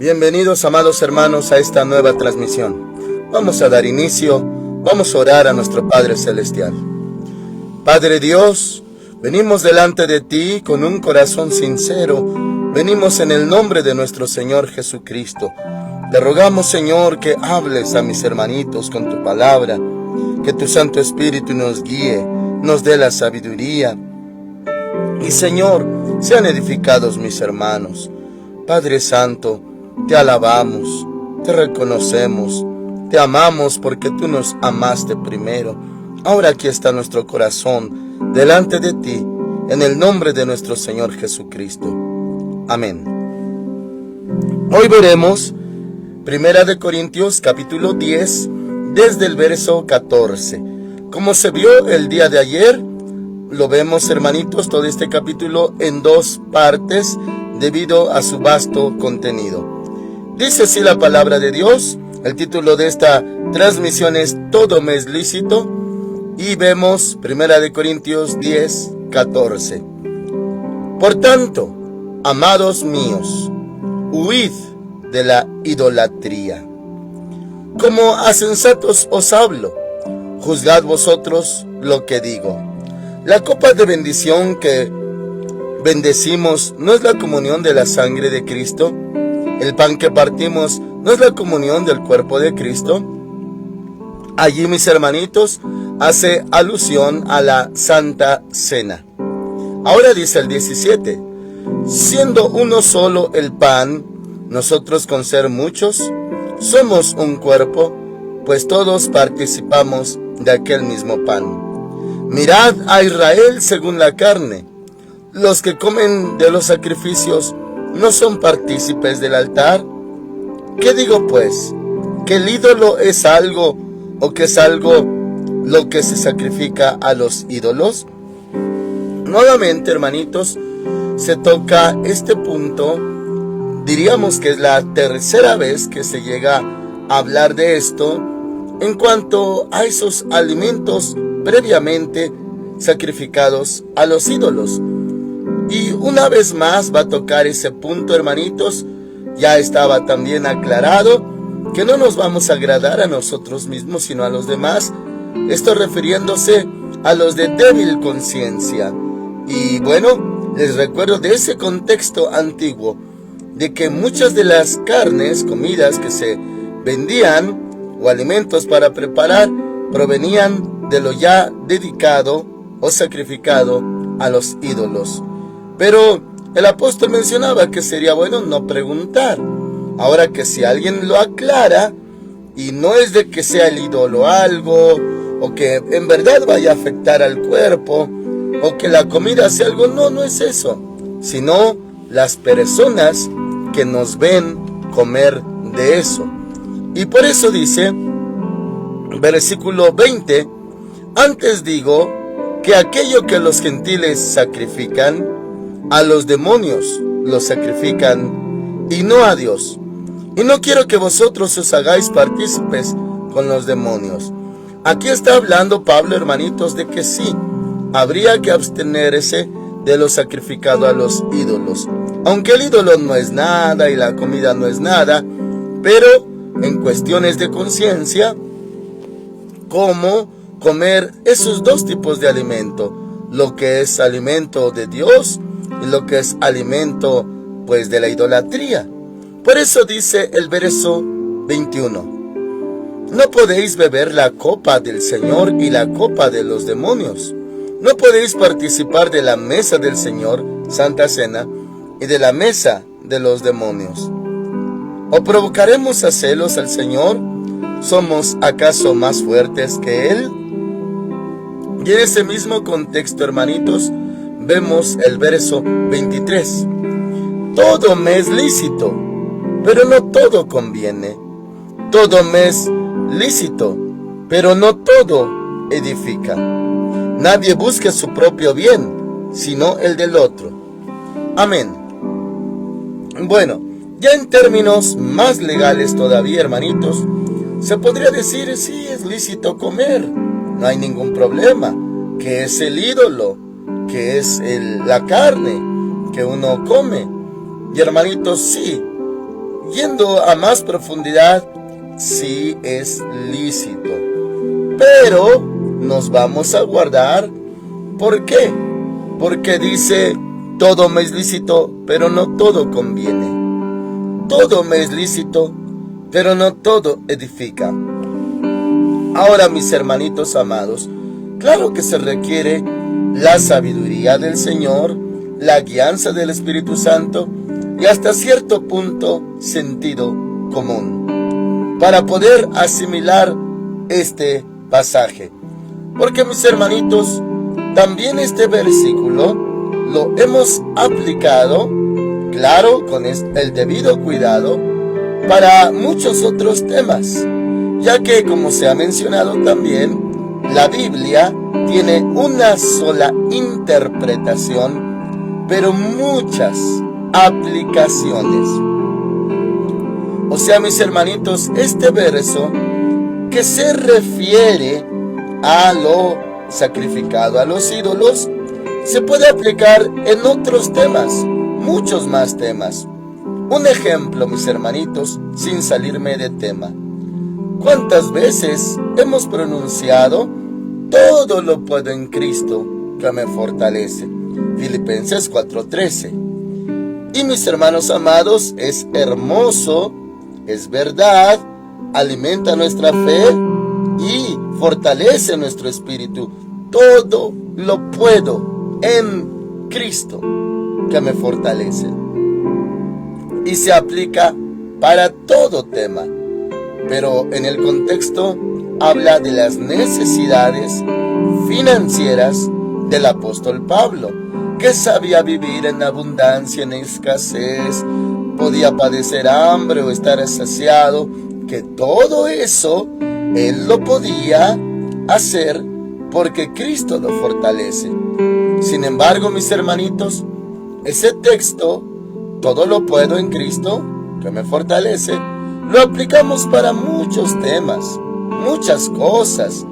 Bienvenidos, amados hermanos, a esta nueva transmisión. Vamos a dar inicio, vamos a orar a nuestro Padre Celestial. Padre Dios, venimos delante de ti con un corazón sincero. Venimos en el nombre de nuestro Señor Jesucristo. Te rogamos, Señor, que hables a mis hermanitos con tu palabra, que tu Santo Espíritu nos guíe, nos dé la sabiduría. Y, Señor, sean edificados mis hermanos. Padre Santo, te alabamos, te reconocemos, te amamos porque tú nos amaste primero. Ahora aquí está nuestro corazón delante de ti, en el nombre de nuestro Señor Jesucristo. Amén. Hoy veremos 1 Corintios capítulo 10, desde el verso 14. Como se vio el día de ayer, lo vemos, hermanitos, todo este capítulo en dos partes debido a su vasto contenido. Dice así la palabra de Dios. El título de esta transmisión es Todo me es lícito. Y vemos 1 Corintios 10, 14. Por tanto, amados míos, huid de la idolatría. Como a sensatos os hablo, juzgad vosotros lo que digo. La copa de bendición que bendecimos no es la comunión de la sangre de Cristo. El pan que partimos no es la comunión del cuerpo de Cristo. Allí, mis hermanitos, hace alusión a la Santa Cena. Ahora dice el 17: siendo uno solo el pan, nosotros con ser muchos, somos un cuerpo, pues todos participamos de aquel mismo pan. Mirad a Israel según la carne. Los que comen de los sacrificios no son partícipes del altar. ¿Qué digo pues? ¿Que el ídolo es algo o que es algo lo que se sacrifica a los ídolos? Nuevamente, hermanitos, se toca este punto. Diríamos que es la tercera vez que se llega a hablar de esto en cuanto a esos alimentos previamente sacrificados a los ídolos. Y una vez más va a tocar ese punto, hermanitos. Ya estaba también aclarado que no nos vamos a agradar a nosotros mismos, sino a los demás. Esto refiriéndose a los de débil conciencia. Y bueno, les recuerdo de ese contexto antiguo, de que muchas de las carnes, comidas que se vendían o alimentos para preparar, provenían de lo ya dedicado o sacrificado a los ídolos. Pero el apóstol mencionaba que sería bueno no preguntar. Ahora, que si alguien lo aclara, y no es de que sea el ídolo algo, o que en verdad vaya a afectar al cuerpo, o que la comida sea algo, no es eso, sino las personas que nos ven comer de eso. Y por eso dice, versículo 20, antes digo que aquello que los gentiles sacrifican, a los demonios los sacrifican y no a Dios. Y no quiero que vosotros os hagáis partícipes con los demonios. Aquí está hablando Pablo, hermanitos, de que sí, habría que abstenerse de lo sacrificado a los ídolos. Aunque el ídolo no es nada y la comida no es nada, pero en cuestiones de conciencia, ¿cómo comer esos dos tipos de alimento? Lo que es alimento de Dios y lo que es alimento, pues, de la idolatría. Por eso dice el verso 21: no podéis beber la copa del Señor y la copa de los demonios. No podéis participar de la mesa del Señor, Santa Cena, y de la mesa de los demonios. ¿O provocaremos a celos al Señor? ¿Somos acaso más fuertes que Él? Y en ese mismo contexto, hermanitos, vemos el verso 23. Todo me es lícito, pero no todo conviene. Todo me es lícito, pero no todo edifica. Nadie busca su propio bien, sino el del otro. Amén. Bueno, ya en términos más legales todavía, hermanitos, se podría decir, sí, es lícito comer, no hay ningún problema. ¿Qué es el ídolo? ¿Qué es la carne que uno come? Y hermanitos, sí, yendo a más profundidad, sí es lícito. Pero nos vamos a guardar. ¿Por qué? Porque dice, todo me es lícito, pero no todo conviene. Todo me es lícito, pero no todo edifica. Ahora, mis hermanitos amados, claro que se requiere la sabiduría del Señor, la guianza del Espíritu Santo y hasta cierto punto sentido común para poder asimilar este pasaje. Porque, mis hermanitos, también este versículo lo hemos aplicado, claro, con el debido cuidado, para muchos otros temas, ya que, como se ha mencionado también, la Biblia tiene una sola interpretación, pero muchas aplicaciones. O sea, mis hermanitos, este verso que se refiere a lo sacrificado a los ídolos, se puede aplicar en otros temas, muchos más temas. Un ejemplo, mis hermanitos, sin salirme de tema. ¿Cuántas veces hemos pronunciado todo lo puedo en Cristo que me fortalece? Filipenses 4:13. Y mis hermanos amados, es hermoso, es verdad, alimenta nuestra fe y fortalece nuestro espíritu. Todo lo puedo en Cristo que me fortalece. Y se aplica para todo tema. Pero en el contexto habla de las necesidades financieras del apóstol Pablo, que sabía vivir en abundancia, en escasez, podía padecer hambre o estar saciado, que todo eso él lo podía hacer porque Cristo lo fortalece. Sin embargo, mis hermanitos, ese texto, todo lo puedo en Cristo que me fortalece, lo aplicamos para muchos temas, muchas cosas,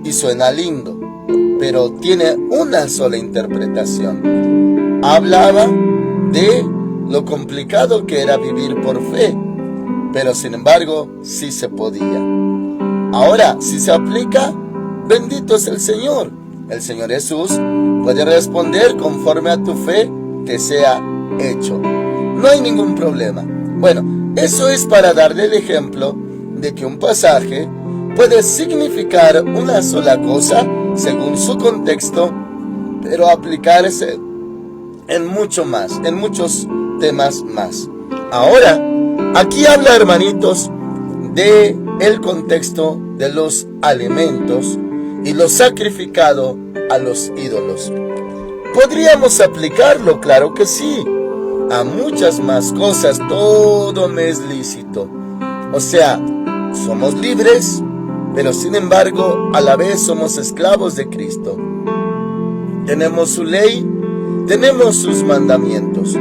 y suena lindo, pero tiene una sola interpretación. Hablaba de lo complicado que era vivir por fe, pero sin embargo, sí se podía. Ahora, si se aplica, bendito es el Señor. El Señor Jesús puede responder conforme a tu fe te sea hecho. No hay ningún problema. Bueno, eso es para darle el ejemplo de que un pasaje puede significar una sola cosa según su contexto, pero aplicarse en mucho más, en muchos temas más. Ahora, aquí habla, hermanitos, de el contexto de los alimentos y lo sacrificado a los ídolos. ¿Podríamos aplicarlo? Claro que sí. A muchas más cosas todo me es lícito. O sea, somos libres, pero sin embargo a la vez somos esclavos de Cristo. Tenemos su ley, tenemos sus mandamientos,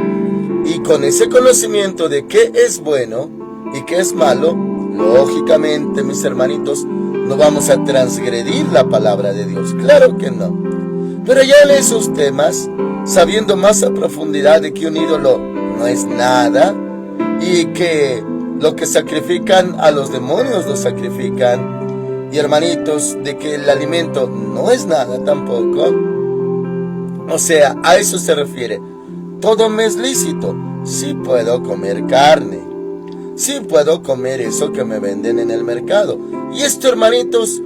y con ese conocimiento de qué es bueno y qué es malo, lógicamente, mis hermanitos, no vamos a transgredir la palabra de Dios. Claro que no. Pero ya en esos temas, sabiendo más a profundidad de que un ídolo no es nada y que lo que sacrifican a los demonios lo sacrifican, y hermanitos, de que el alimento no es nada tampoco, o sea, a eso se refiere. Todo me es lícito. Sí puedo comer carne, sí puedo comer eso que me venden en el mercado. Y esto, hermanitos,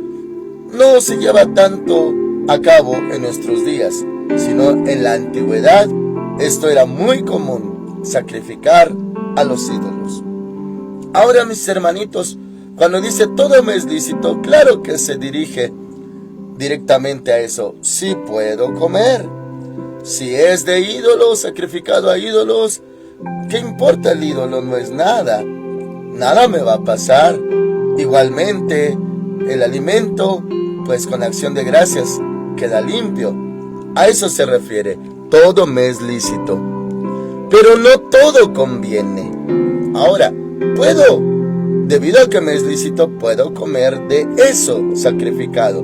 no se lleva tanto a cabo en nuestros días, sino en la antigüedad esto era muy común, sacrificar a los ídolos. Ahora, mis hermanitos, cuando dice todo me es lícito, claro que se dirige directamente a eso. Sí puedo comer. Si es de ídolos, sacrificado a ídolos, ¿qué importa el ídolo? No es nada. Nada me va a pasar. Igualmente, el alimento, pues con acción de gracias, queda limpio. A eso se refiere. Todo me es lícito, pero no todo conviene. Ahora, puedo, debido a que me es lícito, puedo comer de eso sacrificado,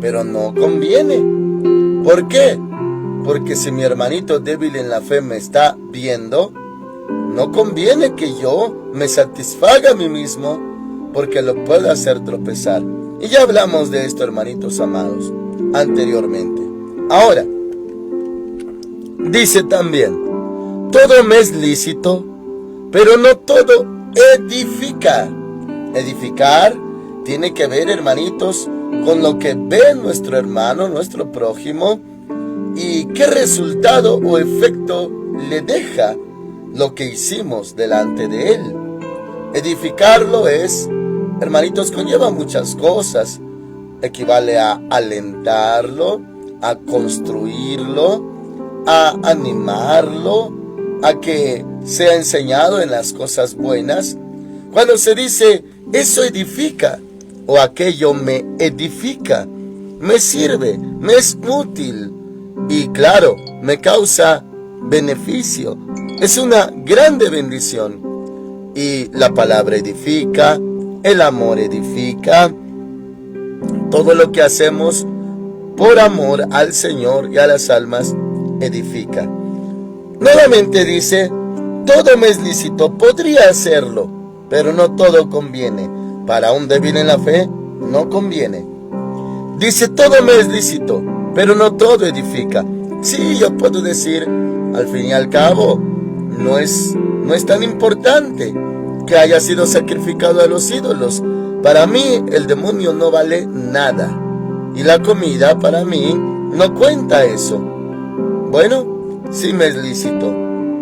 pero no conviene. ¿Por qué? Porque si mi hermanito débil en la fe me está viendo, no conviene que yo me satisfaga a mí mismo, porque lo puedo hacer tropezar. Y ya hablamos de esto, hermanitos amados, anteriormente. Ahora, dice también, todo me es lícito, pero no todo edifica. Edificar tiene que ver, hermanitos, con lo que ve nuestro hermano, nuestro prójimo, y qué resultado o efecto le deja lo que hicimos delante de él. Edificarlo es, hermanitos, conlleva muchas cosas. Equivale a alentarlo, a construirlo, a animarlo, a que sea enseñado en las cosas buenas. Cuando se dice, eso edifica, o aquello me edifica, me sirve, me es útil, y claro, me causa beneficio, es una grande bendición. Y la palabra edifica, el amor edifica, todo lo que hacemos por amor al Señor y a las almas edifica. Nuevamente dice, todo me es lícito, podría hacerlo, pero no todo conviene. Para un débil en la fe, no conviene. Dice, todo me es lícito, pero no todo edifica. Sí, yo puedo decir, al fin y al cabo, no es tan importante que haya sido sacrificado a los ídolos. Para mí, el demonio no vale nada. Y la comida, para mí, no cuenta eso. Bueno, sí me es lícito,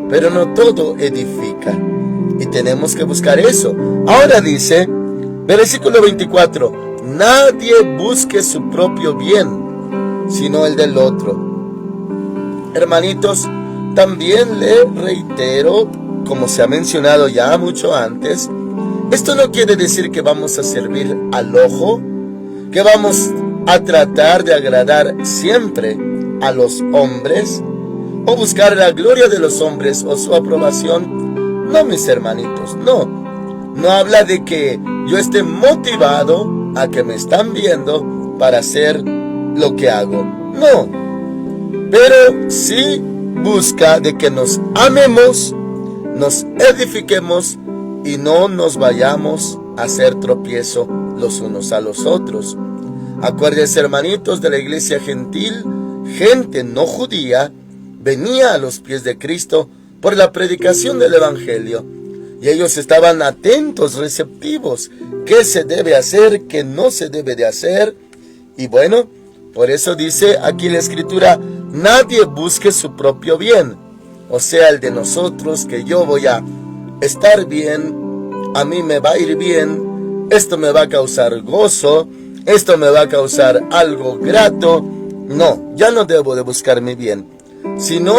pero no todo edifica. Y tenemos que buscar eso. Ahora dice, versículo 24, nadie busque su propio bien, sino el del otro. Hermanitos, también le reitero, como se ha mencionado ya mucho antes, esto no quiere decir que vamos a servir al ojo, que vamos a tratar de agradar siempre a los hombres, o buscar la gloria de los hombres o su aprobación. No, mis hermanitos, no. No habla de que yo esté motivado a que me están viendo para hacer lo que hago. No. Pero sí busca de que nos amemos, nos edifiquemos y no nos vayamos a hacer tropiezo los unos a los otros. Acuérdense, hermanitos, de la iglesia gentil, gente no judía venía a los pies de Cristo por la predicación del evangelio. Y ellos estaban atentos, receptivos. ¿Qué se debe hacer? ¿Qué no se debe de hacer? Y bueno, por eso dice aquí la escritura, nadie busque su propio bien. O sea, el de nosotros, que yo voy a estar bien, a mí me va a ir bien, esto me va a causar gozo, esto me va a causar algo grato. No, ya no debo de buscar mi bien. Sino,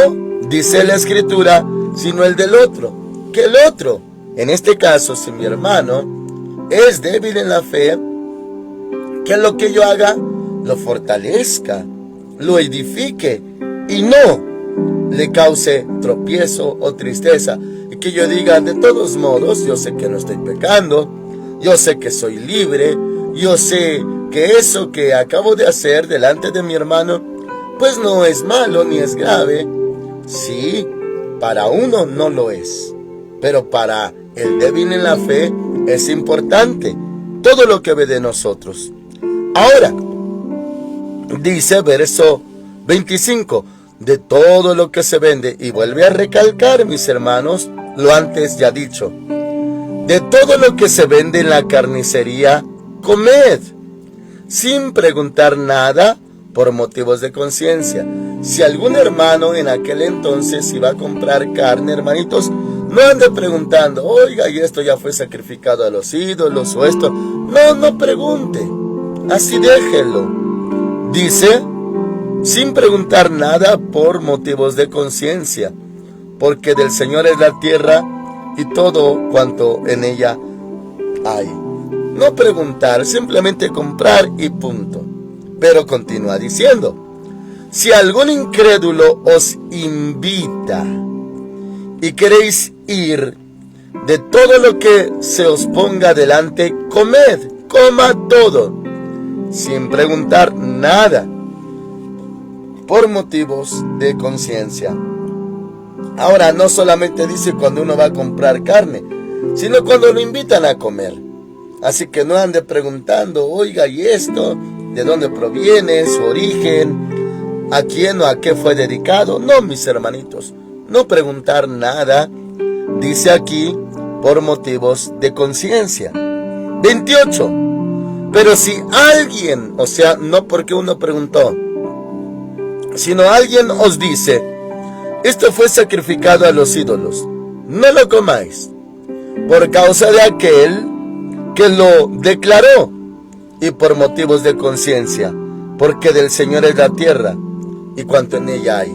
dice la escritura, sino el del otro. Que el otro, en este caso, si mi hermano es débil en la fe, que lo que yo haga lo fortalezca, lo edifique y no le cause tropiezo o tristeza. Y que yo diga, de todos modos, yo sé que no estoy pecando, yo sé que soy libre, yo sé que eso que acabo de hacer delante de mi hermano, pues no es malo ni es grave. Sí, para uno no lo es, pero para el débil en la fe es importante todo lo que ve de nosotros. Ahora, dice verso 25, de todo lo que se vende, y vuelve a recalcar, mis hermanos, lo antes ya dicho, de todo lo que se vende en la carnicería, comed, sin preguntar nada por motivos de conciencia. Si algún hermano en aquel entonces iba a comprar carne, hermanitos, no ande preguntando, oiga, y esto ya fue sacrificado a los ídolos o esto. No pregunte, así déjelo. Dice, sin preguntar nada por motivos de conciencia, porque del Señor es la tierra y todo cuanto en ella hay. No preguntar, simplemente comprar y punto. Pero continúa diciendo, si algún incrédulo os invita y queréis ir, de todo lo que se os ponga delante, comed, coma todo, sin preguntar nada, por motivos de conciencia. Ahora, no solamente dice cuando uno va a comprar carne, sino cuando lo invitan a comer. Así que no ande preguntando, oiga, ¿y esto? ¿De dónde proviene? ¿Su origen? ¿A quién o a qué fue dedicado? No, mis hermanitos, no preguntar nada, dice aquí, por motivos de conciencia. 28. Pero si alguien, o sea, no porque uno preguntó, sino alguien os dice, esto fue sacrificado a los ídolos, no lo comáis, por causa de aquel que lo declaró, y por motivos de conciencia, porque del Señor es la tierra y cuanto en ella hay.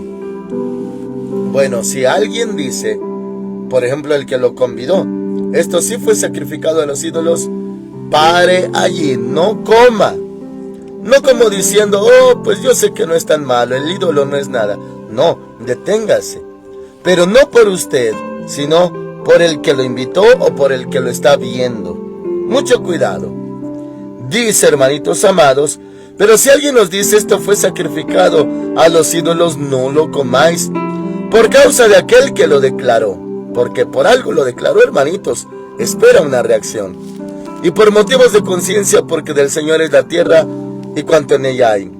Bueno, si alguien dice, por ejemplo el que lo convidó, esto sí fue sacrificado a los ídolos, pare allí, no coma. No como diciendo, oh, pues yo sé que no es tan malo, el ídolo no es nada. No, deténgase. Pero no por usted, sino por el que lo invitó o por el que lo está viendo. Mucho cuidado. Dice, hermanitos amados, pero si alguien nos dice esto fue sacrificado a los ídolos, no lo comáis, por causa de aquel que lo declaró. Porque por algo lo declaró, hermanitos, espera una reacción. Y por motivos de conciencia, porque del Señor es la tierra y cuanto en ella hay.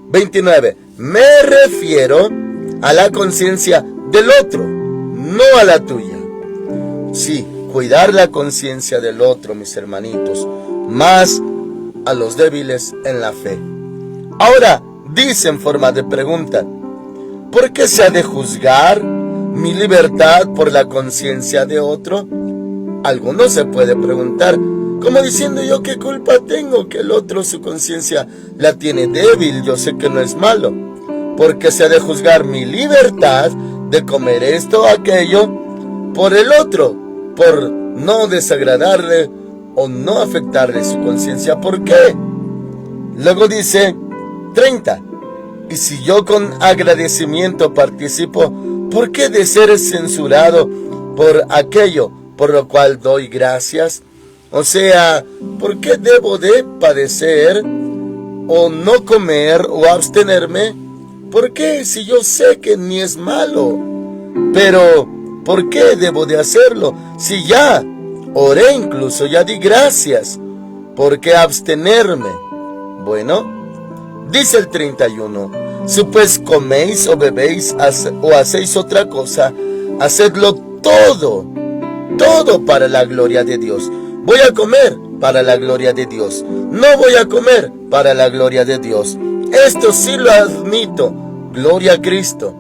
29. Me refiero a la conciencia del otro, no a la tuya. Sí, cuidar la conciencia del otro, mis hermanitos, más a los débiles en la fe. Ahora, dice en forma de pregunta, ¿por qué se ha de juzgar mi libertad por la conciencia de otro? Alguno se puede preguntar, como diciendo, ¿yo qué culpa tengo que el otro su conciencia la tiene débil? Yo sé que no es malo. ¿Por qué se ha de juzgar mi libertad de comer esto o aquello por el otro? Por no desagradarle o no afectarle su conciencia. ¿Por qué? Luego dice 30. Y si yo con agradecimiento participo, ¿por qué de ser censurado por aquello por lo cual doy gracias? O sea, ¿por qué debo de padecer o no comer o abstenerme? ¿Por qué si yo sé que ni es malo? Pero, ¿por qué debo de hacerlo? Si ya oré incluso, ya di gracias. ¿Por qué abstenerme? Bueno, dice el 31. Si pues coméis o bebéis o hacéis otra cosa, hacedlo todo para la gloria de Dios. Voy a comer para la gloria de Dios. No voy a comer para la gloria de Dios. Esto sí lo admito. Gloria a Cristo.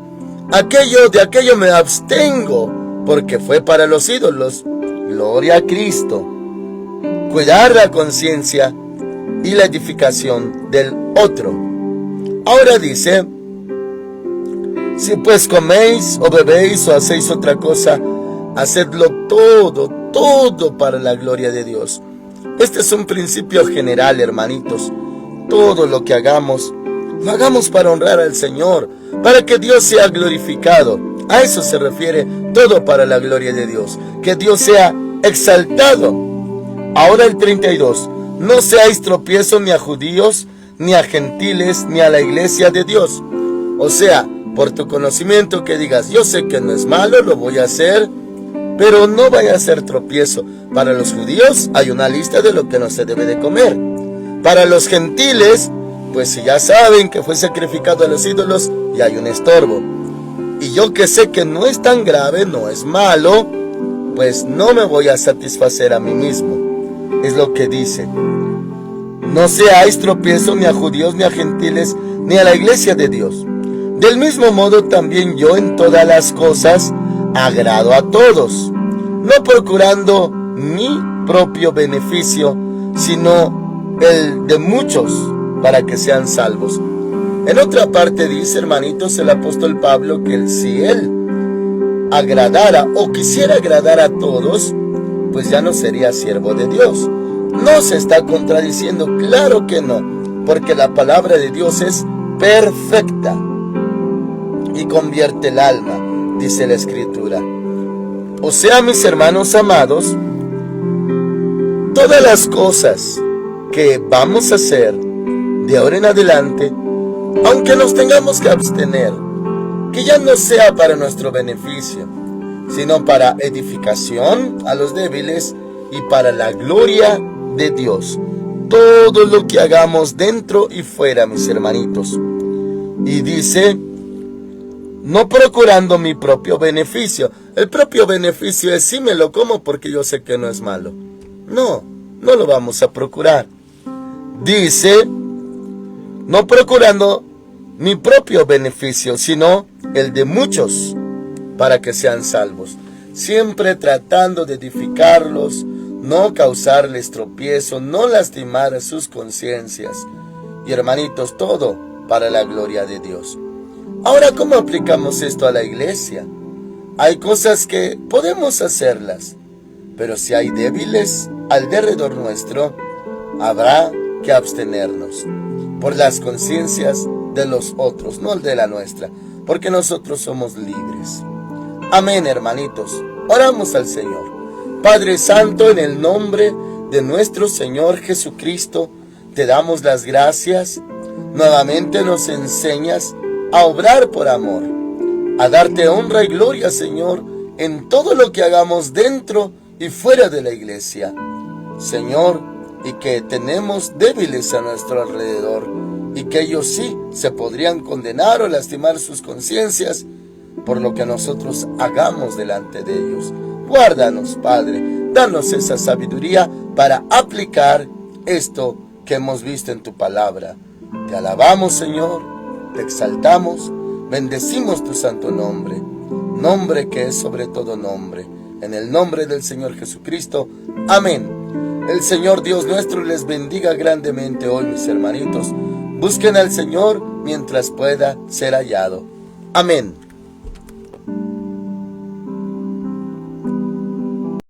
De aquello me abstengo porque fue para los ídolos. Gloria a Cristo. Cuidar la conciencia y la edificación del otro. Ahora dice, si pues coméis o bebéis o hacéis otra cosa, hacedlo todo para la gloria de Dios. Este es un principio general, hermanitos. Todo lo que hagamos, lo hagamos para honrar al Señor, para que Dios sea glorificado. A eso se refiere todo para la gloria de Dios, que Dios sea exaltado. Ahora el 32. No seáis tropiezo ni a judíos, ni a gentiles, ni a la iglesia de Dios. O sea, por tu conocimiento que digas, yo sé que no es malo, lo voy a hacer, pero no vaya a ser tropiezo. Para los judíos hay una lista de lo que no se debe de comer. Para los gentiles, pues si ya saben que fue sacrificado a los ídolos, ya hay un estorbo. Y yo que sé que no es tan grave, no es malo, pues no me voy a satisfacer a mí mismo. Es lo que dice. No seáis tropiezo ni a judíos, ni a gentiles, ni a la iglesia de Dios. Del mismo modo también yo en todas las cosas agrado a todos, no procurando mi propio beneficio, sino el de muchos, para que sean salvos. En otra parte dice, hermanitos, el apóstol Pablo, que si él agradara o quisiera agradar a todos, pues ya no sería siervo de Dios. No se está contradiciendo, claro que no, porque la palabra de Dios es perfecta y convierte el alma, dice la Escritura. O sea, mis hermanos amados, todas las cosas que vamos a hacer de ahora en adelante, aunque nos tengamos que abstener, que ya no sea para nuestro beneficio, sino para edificación a los débiles y para la gloria de Dios. Todo lo que hagamos dentro y fuera, mis hermanitos. Y dice, no procurando mi propio beneficio. El propio beneficio es sí me lo como porque yo sé que no es malo. No lo vamos a procurar. Dice, no procurando mi propio beneficio, sino el de muchos, para que sean salvos. Siempre tratando de edificarlos, no causarles tropiezo, no lastimar a sus conciencias. Y hermanitos, todo para la gloria de Dios. Ahora, ¿cómo aplicamos esto a la iglesia? Hay cosas que podemos hacerlas, pero si hay débiles al derredor nuestro, habrá que abstenernos por las conciencias de los otros, no de la nuestra, porque nosotros somos libres. Amén, hermanitos. Oramos al Señor. Padre Santo, en el nombre de nuestro Señor Jesucristo, te damos las gracias. Nuevamente nos enseñas a obrar por amor, a darte honra y gloria, Señor, en todo lo que hagamos dentro y fuera de la iglesia. Señor, y que tenemos débiles a nuestro alrededor, y que ellos sí se podrían condenar o lastimar sus conciencias por lo que nosotros hagamos delante de ellos. Guárdanos, Padre, danos esa sabiduría para aplicar esto que hemos visto en tu palabra. Te alabamos, Señor, te exaltamos, bendecimos tu santo nombre, nombre que es sobre todo nombre, en el nombre del Señor Jesucristo. Amén. El Señor Dios nuestro les bendiga grandemente hoy, mis hermanitos. Busquen al Señor mientras pueda ser hallado. Amén.